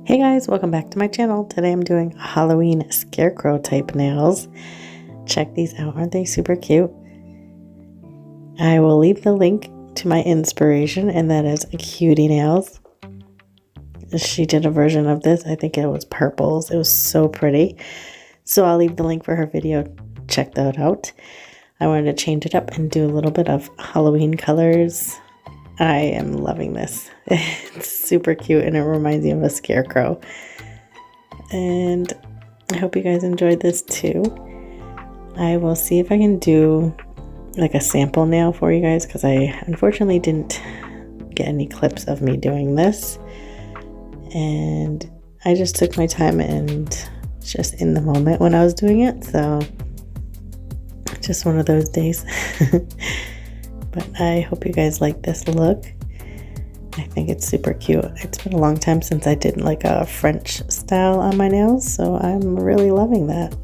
Hey guys, welcome back to my channel. Today I'm doing Halloween Scarecrow type nails. Check these out, aren't they super cute? I will leave the link to my inspiration, and that is Cutie Nails. She did a version of this, I think it was purples. It was so pretty. So I'll leave the link for her video. Check that out. I wanted to change it up and do a little bit of Halloween colors. I am loving this. It's super cute and it reminds me of a scarecrow. And I hope you guys enjoyed this too. I will see if I can do like a sample nail for you guys because I unfortunately didn't get any clips of me doing this. And I just took my time and just in the moment when I was doing it. So just one of those days. But I hope you guys like this look. I think it's super cute. It's been a long time since I did like a French style on my nails, so I'm really loving that.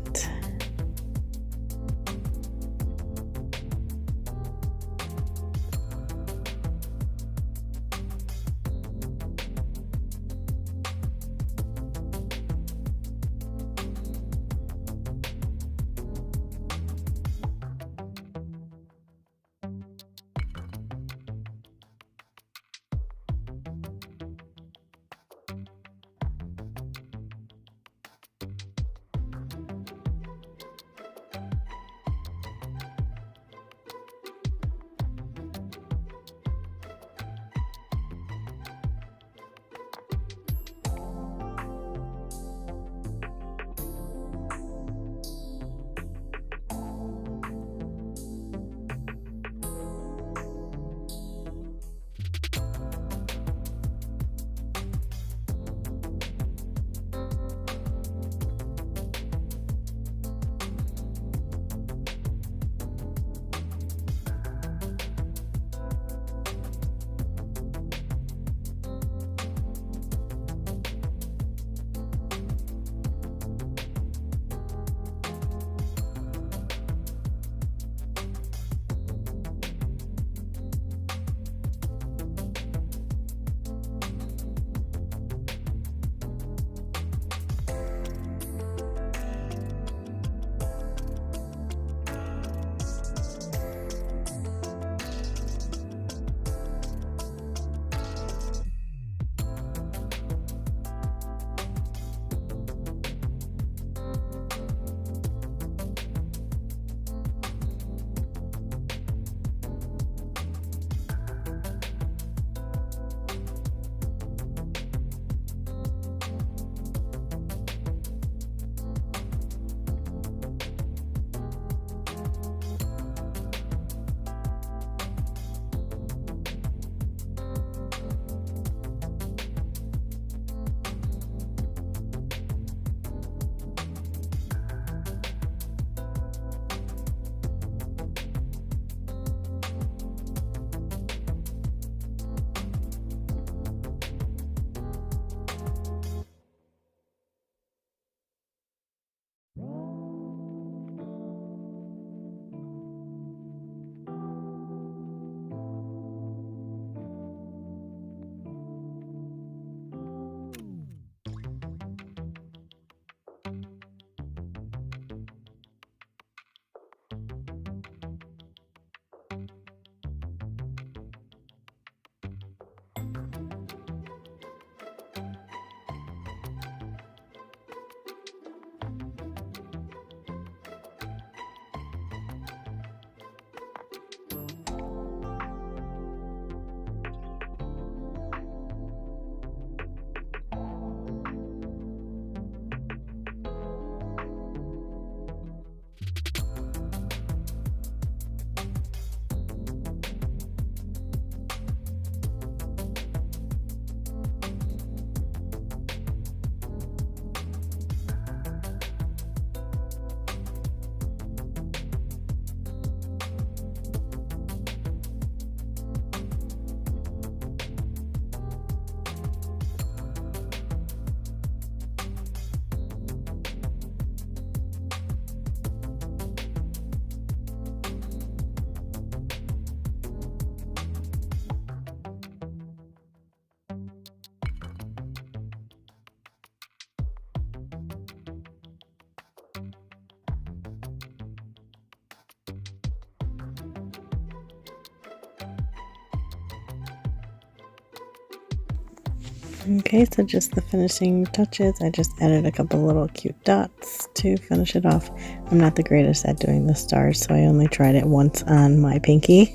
Okay, so just the finishing touches. I just added a couple little cute dots to finish it off. I'm not the greatest at doing the stars, so I only tried it once on my pinky.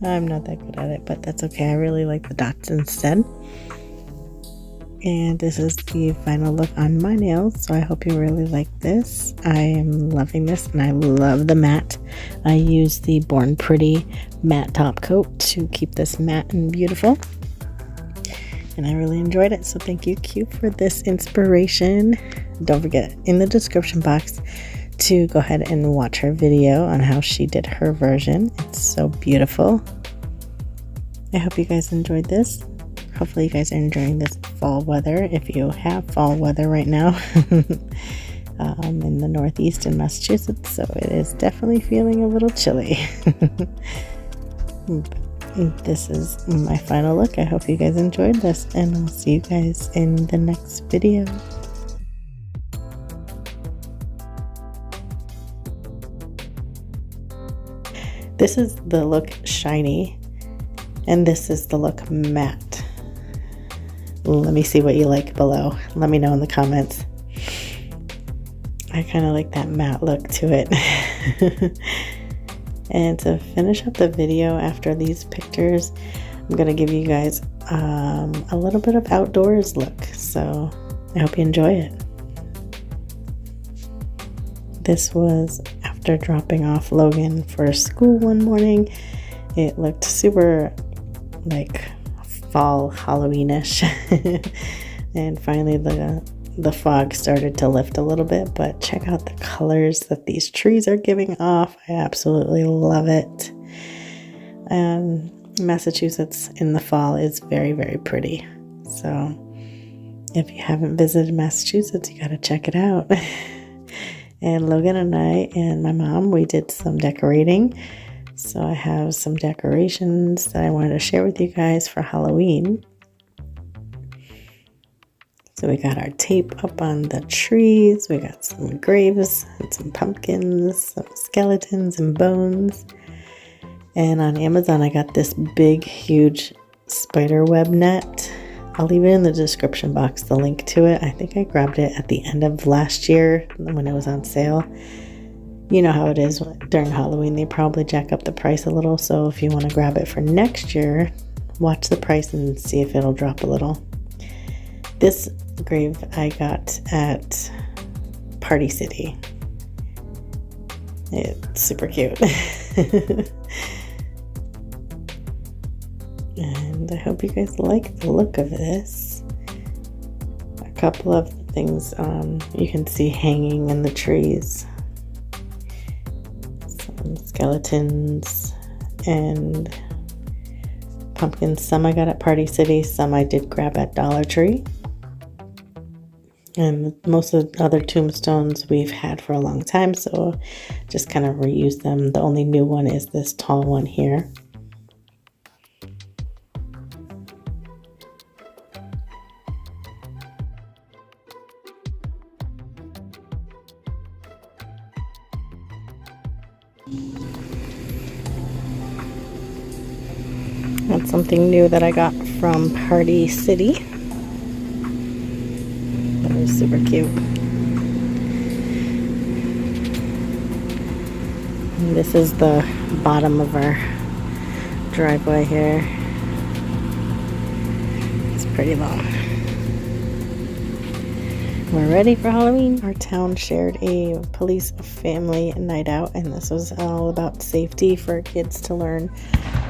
I'm not that good at it, but that's okay. I really like the dots instead. And this is the final look on my nails, so I hope you really like this. I am loving this, and I love the matte. I use the Born Pretty matte top coat to keep this matte and beautiful. And I really enjoyed it, so thank you, Q, for this inspiration. Don't forget in the description box to go ahead and watch her video on how she did her version. It's so beautiful. I hope you guys enjoyed this. Hopefully you guys are enjoying this fall weather, if you have fall weather right now. In the Northeast in Massachusetts, so it is definitely feeling a little chilly. This is my final look. I hope you guys enjoyed this, and I'll see you guys in the next video. This is the look shiny, and this is the look matte. Let me see what you like below. Let me know in the comments. I kind of like that matte look to it. And to finish up the video after these pictures, I'm going to give you guys a little bit of outdoors look. So I hope you enjoy it. This was after dropping off Logan for school one morning. It looked super like fall Halloweenish. And finally the fog started to lift a little bit, but check out the colors that these trees are giving off. I absolutely love it. Massachusetts in the fall is very, very pretty. So if you haven't visited Massachusetts, you gotta check it out. And Logan and I and my mom, we did some decorating. So I have some decorations that I wanted to share with you guys for Halloween. So we got our tape up on the trees, we got some graves and some pumpkins, some skeletons and bones. And on Amazon I got this big, huge spider web net. I'll leave it in the description box, the link to it. I think I grabbed it at the end of last year when it was on sale. You know how it is during Halloween, they probably jack up the price a little. So if you want to grab it for next year, watch the price and see if it'll drop a little. This grave I got at Party City. It's super cute. And I hope you guys like the look of this. A couple of things you can see hanging in the trees. Some skeletons and pumpkins. Some I got at Party City, some I did grab at Dollar Tree. And most of the other tombstones we've had for a long time, so just kind of reuse them. The only new one is this tall one here. That's something new that I got from Party City. That was super cute. And this is the bottom of our driveway here. It's pretty long. We're ready for Halloween. Our town shared a police family night out, and this was all about safety for kids to learn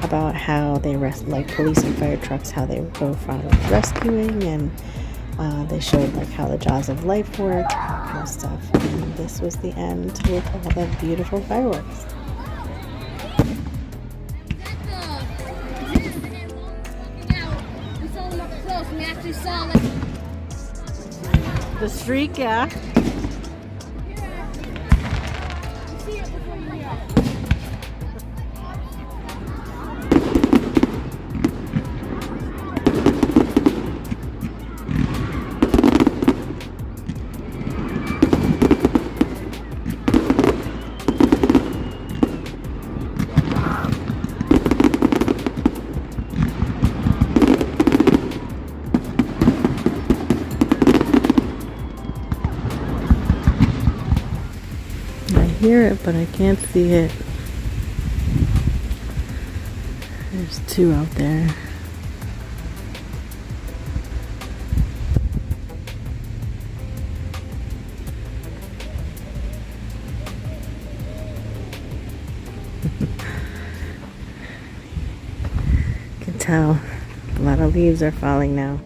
about how they like police and fire trucks, how they go from rescuing, and they showed like how the jaws of life work, that kind of stuff. And this was the end with all the beautiful fireworks. The streak, yeah. hear it, but I can't see it. There's two out there. You can tell a lot of leaves are falling now.